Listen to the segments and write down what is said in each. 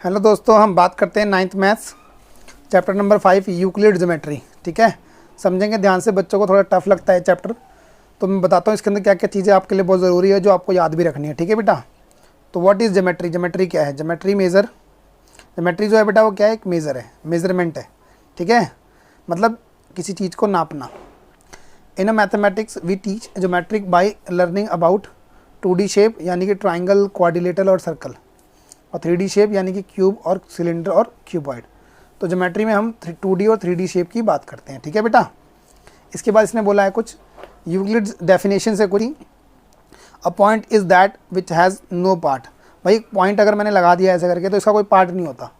Hello दोस्तों, हम बात करते हैं 9th maths chapter number 5 Euclid geometry. ठीक है, समझेंगे ध्यान से। बच्चों को थोड़ा टफ लगता है चैप्टर, तो मैं बताता हूँ इसके अंदर क्या क्या चीज़ें आपके लिए बहुत ज़रूरी है जो आपको याद भी रखनी है। ठीक है बेटा, तो व्हाट इज़ ज्योमेट्री? ज्योमेट्री क्या है? ज्योमेट्री मेज़र, ज्योमेट्री जो है बेटा वो क्या है? एक मेज़र है, मेज़रमेंट है। ठीक है, मतलब किसी चीज़ को नापना। In a mathematics we teach geometric by learning about 2D shape यानी कि ट्राइंगल, क्वाड्रिलेटरल और सर्कल, और 3D शेप यानी कि क्यूब और सिलेंडर और क्यूबॉइड। तो ज्योमेट्री में हम 2D और 3D शेप की बात करते हैं। ठीक है बेटा, इसके बाद इसने बोला है कुछ यूक्लिड्स डेफिनेशन से कुछ। A point is that which has no part. भाई पॉइंट अगर मैंने लगा दिया ऐसे करके तो इसका कोई पार्ट नहीं होता।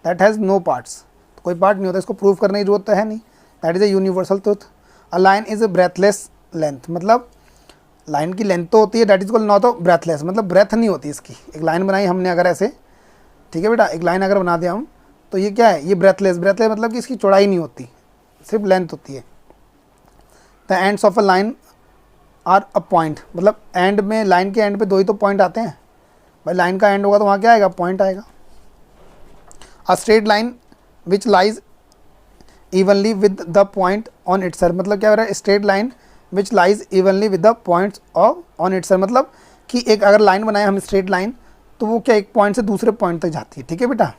दैट हैज़ नो पार्ट्स, तो कोई पार्ट नहीं होता, इसको प्रूव करने की जरूरत तो है नहीं। That is a universal truth. A line is a breathless length, मतलब लाइन की लेंथ तो होती है, that is called not breathless, मतलब ब्रेथ नहीं होती इसकी। एक लाइन बनाई हमने अगर ऐसे, ठीक है बेटा, एक लाइन अगर बना दिया हम तो ये क्या है? ये ब्रेथलेस। ब्रेथलेस मतलब कि इसकी चौड़ाई नहीं होती, सिर्फ लेंथ होती है। The ends of a line are a point, मतलब एंड में, लाइन के एंड पे दो ही तो पॉइंट आते हैं। भाई लाइन का एंड होगा तो वहाँ क्या आएगा? पॉइंट आएगा। अ straight line which lies evenly with the point on it's self, मतलब क्या हो रहा है? Straight line which lies evenly with the points of on it's, मतलब कि एक अगर लाइन बनाए हम स्ट्रेट लाइन तो वो क्या एक पॉइंट से दूसरे पॉइंट तक जाती है। ठीक है बेटा।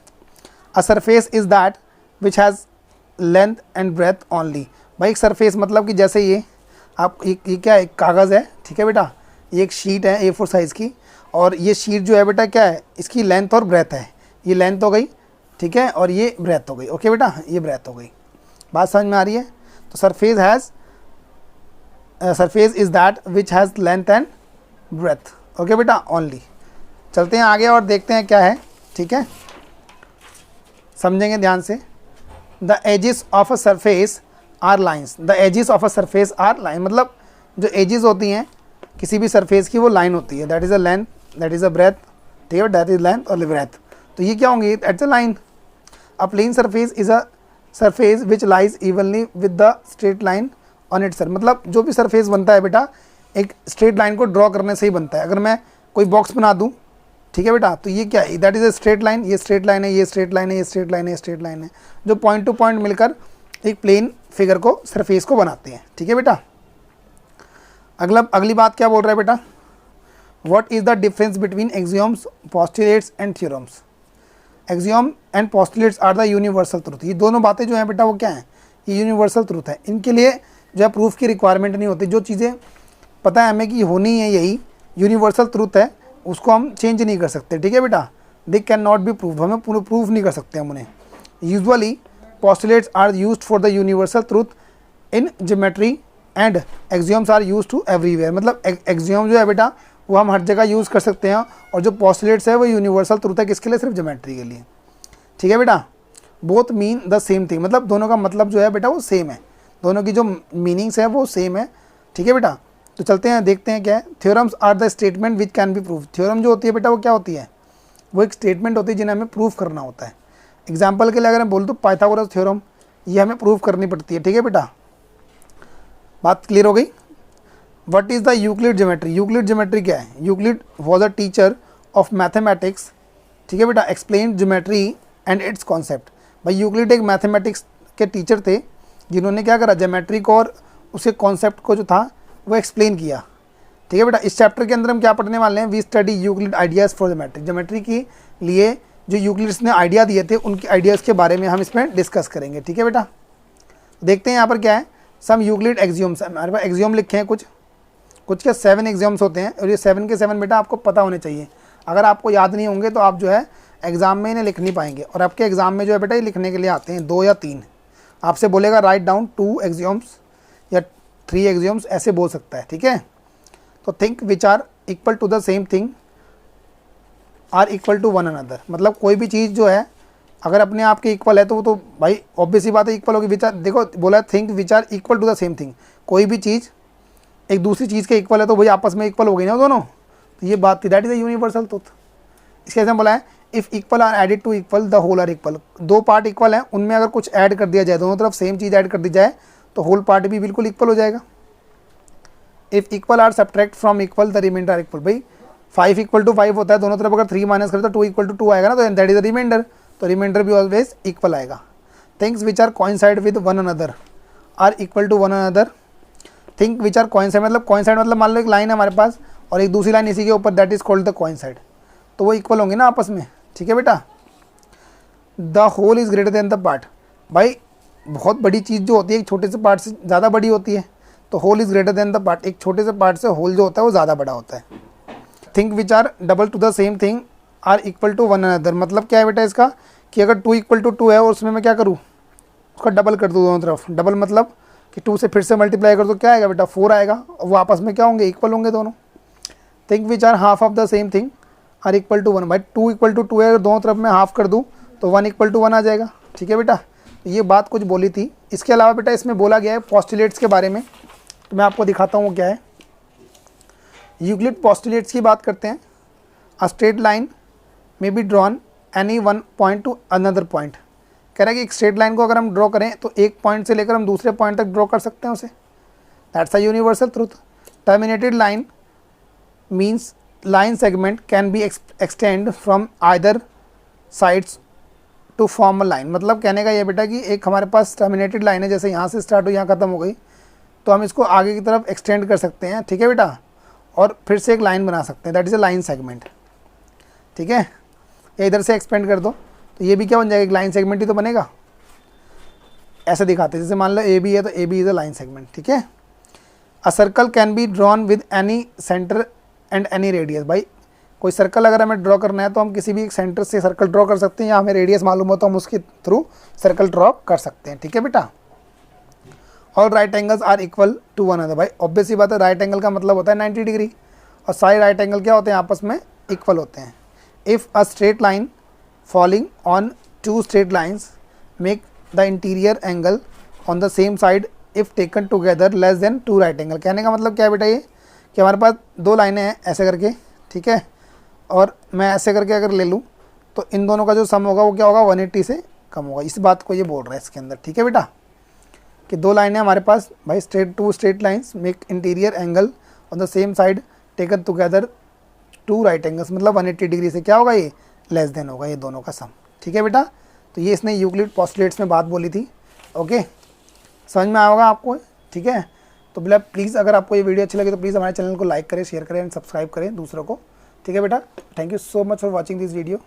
A surface is that which has length and breadth only. भाई एक सरफेस मतलब कि जैसे ये आप ये क्या एक कागज़ है, ठीक है बेटा, ये एक शीट है A4 साइज़ की, और ये शीट जो है बेटा क्या है? इसकी लेंथ और ब्रेथ है। ये लेंथ हो गई, ठीक है, और ये ब्रेथ हो गई। ओके बेटा, ये ब्रेथ हो गई। बात समझ में आ रही है? तो surface is that which has length and breadth. Okay बेटा, ओनली। चलते हैं आगे और देखते हैं क्या है। ठीक है, समझेंगे ध्यान से। The edges of a surface are lines. The edges of a surface are line, मतलब जो एजिस होती हैं किसी भी सरफेस की वो लाइन होती है। That is a length, that is a breadth. ठीक है, दैट इज लेंथ और ब्रेथ, तो ये क्या होंगी? It's a line. A plane surface is a surface which lies evenly with the straight line on it sir, मतलब जो भी सरफेस बनता है बेटा एक स्ट्रेट लाइन को ड्रॉ करने से ही बनता है। अगर मैं कोई बॉक्स बना दूं, ठीक है बेटा, तो ये क्या है? That is a straight line. ये स्ट्रेट लाइन है, ये स्ट्रेट लाइन है, ये स्ट्रेट लाइन है, ये स्ट्रेट लाइन है, जो पॉइंट टू पॉइंट मिलकर एक प्लेन फिगर को, सरफेस को बनाते हैं। ठीक है बेटा। अगली बात क्या बोल रहा है बेटा? What is the difference between axioms, postulates and theorems? Axiom and postulates are the universal truth. ये दोनों बातें जो हैं बेटा वो क्या हैं? ये यूनिवर्सल ट्रूथ है। इनके लिए जो है प्रूफ की रिक्वायरमेंट नहीं होती। जो चीज़ें पता है हमें कि होनी है, यही यूनिवर्सल ट्रूथ है, उसको हम चेंज नहीं कर सकते। ठीक है बेटा, they can not be prove, हमें प्रूफ नहीं कर सकते हम उन्हें। Usually postulates are used for the universal truth in geometry and axioms are used to everywhere, मतलब एक्सियोम जो है बेटा वो हम हर जगह यूज़ कर सकते हैं, और जो पोस्टुलेट्स है वो यूनिवर्सल ट्रूथ है। किसके लिए? सिर्फ ज्योमेट्री के लिए। ठीक है बेटा। Both mean the same thing, मतलब दोनों का मतलब जो है बेटा वो सेम है, दोनों की जो मीनिंग्स है वो सेम है। ठीक है बेटा, तो चलते हैं देखते हैं क्या है। Theorems are the statement which can be prove. Theorem जो होती है बेटा वो क्या होती है? वो एक स्टेटमेंट होती है जिन्हें हमें प्रूव करना होता है। एग्जाम्पल के लिए अगर मैं बोल दूँ पाइथागोरस थ्योरम, ये हमें प्रूव करनी पड़ती है। ठीक है बेटा, बात क्लियर हो गई? What is the Euclid geometry? Euclid geometry क्या है? Euclid was a teacher of mathematics, ठीक है बेटा, explain geometry and it's concept. भाई यूक्लिड एक मैथमेटिक्स के टीचर थे जिन्होंने क्या करा? ज्योमेट्री को और उसके कॉन्सेप्ट को जो था वो एक्सप्लेन किया। ठीक है बेटा, इस चैप्टर के अंदर हम क्या पढ़ने वाले हैं? We study Euclid ideas for geometry. Geometry के लिए जो यूक्लिड्स ने आइडिया दिए थे उनके आइडियाज़ के बारे में हम इसमें डिस्कस करेंगे। ठीक है बेटा, देखते हैं यहाँ पर क्या है। सम यूक्लिड एक्सियोम्स, हमारे पास एक्सियोम लिखे हैं कुछ के 7 एक्सियोम्स होते हैं, और ये 7 के 7 बेटा आपको पता होने चाहिए। अगर आपको याद नहीं होंगे तो आप जो है एग्ज़ाम में इन्हें लिख नहीं पाएंगे, और आपके एग्ज़ाम में जो है बेटा ये लिखने के लिए आते हैं 2 या 3। आपसे बोलेगा राइट डाउन 2 एक्सियोम्स या 3 एक्सियोम्स, ऐसे बोल सकता है। ठीक है, तो things which are equal to the same thing are equal to one another, मतलब कोई भी चीज़ जो है अगर अपने आप के इक्वल है तो वो तो भाई ऑब्वियस ही बात है इक्वल होगी। विच आर, देखो बोला things which are equal to the same thing, कोई भी चीज़ एक दूसरी चीज़ के इक्वल है तो भाई आपस में इक्वल हो गई ना दोनों, तो ये बात थी। That is a universal truth. इसके जैसे बोला है if equal are added to equal the whole are equal. दो पार्ट इक्वल हैं, उनमें अगर कुछ ऐड कर दिया जाए, दोनों तरफ सेम चीज़ ऐड कर दी जाए तो होल पार्ट भी बिल्कुल इक्वल हो जाएगा। If equal are subtract from equal the remainder are equal. भाई 5 इक्वल टू 5 होता है, दोनों तरफ अगर 3 माइनस करें तो 2 इक्वल टू 2 आएगा ना, तो दैट इज द रिमाइंडर, तो रिमाइंडर भी ऑलवेज इक्वल आएगा। Things which are coincide with one another are equal to one another. Things which are coincide मतलब कोइंसाइड मतलब मान लो एक लाइन है हमारे पास और एक दूसरी लाइन इसी के ऊपर, that is called the coincide, तो वो इक्वल होंगे ना आपस में, ठीक है बेटा। The whole is greater than the part, भाई बहुत बड़ी चीज़ जो होती है एक छोटे से पार्ट से ज़्यादा बड़ी होती है, तो whole is greater than the part, एक छोटे से पार्ट से होल जो होता है वो ज़्यादा बड़ा होता है। Things which are double to the same thing are equal to one another, मतलब क्या है बेटा इसका कि अगर 2 इक्वल टू 2 है और उसमें मैं क्या करूँ, उसका डबल कर दूँ दोनों तरफ। डबल मतलब कि 2 से फिर से मल्टीप्लाई कर दो, क्या आएगा बेटा 4 आएगा, और वो आपस में क्या होंगे, इक्वल होंगे दोनों। Things which are half of the same thing are equal to 1, भाई 2 इक्वल टू 2 है, अगर दोनों तरफ मैं हाफ कर दूँ तो 1 इक्वल टू 1 आ जाएगा, ठीक है बेटा। तो ये बात कुछ बोली थी। इसके अलावा बेटा इसमें बोला गया है पोस्टुलेट्स के बारे में, तो मैं आपको दिखाता हूँ वो क्या है। यूक्लिड पोस्टुलेट्स की बात करते हैं। अ straight line may be drawn any one point two another point, कह रहा है कि एक स्ट्रेट लाइन को अगर हम ड्रॉ करें तो एक पॉइंट से लेकर हम दूसरे पॉइंट तक ड्रॉ कर सकते हैं उसे, that's a universal truth. Terminated line means line segment can be extend from either sides to form a line, मतलब कहने का ये बेटा कि एक हमारे पास टर्मिनेटेड लाइन है, जैसे यहाँ से स्टार्ट हुई यहाँ ख़त्म हो गई, तो हम इसको आगे की तरफ एक्सटेंड कर सकते हैं, ठीक है बेटा, और फिर से एक लाइन बना सकते हैं, that is a line segment, ठीक है। या इधर से एक्सपेंड कर दो तो ये भी क्या बन जाएगा, एक लाइन सेगमेंट ही तो बनेगा। ऐसे दिखाते हैं, जैसे मान लो ए बी है तो A B is a line segment, ठीक है। A circle can be drawn with any centre and any radius, भाई कोई सर्कल अगर हमें ड्रॉ करना है तो हम किसी भी एक सेंटर से सर्कल ड्रॉ कर सकते हैं, या हमें रेडियस मालूम हो तो हम उसके थ्रू सर्कल ड्रॉ कर सकते हैं, ठीक है बेटा। और right angles are equal to one other, भाई ऑब्वियस सी बात है, राइट एंगल का मतलब होता है 90 डिग्री, और सारे राइट एंगल क्या होते हैं, आपस में इक्वल होते हैं। If a straight line falling on two straight lines make the interior angle on the same side if taken together less than 2 right angle, कहने का मतलब क्या है बेटा ये कि हमारे पास 2 लाइनें हैं ऐसे करके, ठीक है, और मैं ऐसे करके अगर ले लूँ तो इन दोनों का जो सम होगा वो क्या होगा, 180 से कम होगा। इस बात को ये बोल रहा है इसके अंदर, ठीक है बेटा, कि 2 लाइनें हमारे पास, भाई two straight lines make interior angle on the same side taken together 2 right angles, मतलब 180 डिग्री से क्या होगा, ये लेस देन होगा ये दोनों का सम, ठीक है बेटा। तो ये इसने यूक्लिड पोस्टुलेट्स में बात बोली थी, ओके, समझ में आया होगा आपको, ठीक है। तो बोला प्लीज़ अगर आपको ये वीडियो अच्छी लगे तो प्लीज़ हमारे चैनल को लाइक करें, शेयर करें एंड सब्सक्राइब करें दूसरों को, ठीक है बेटा। Thank you so much for watching this video.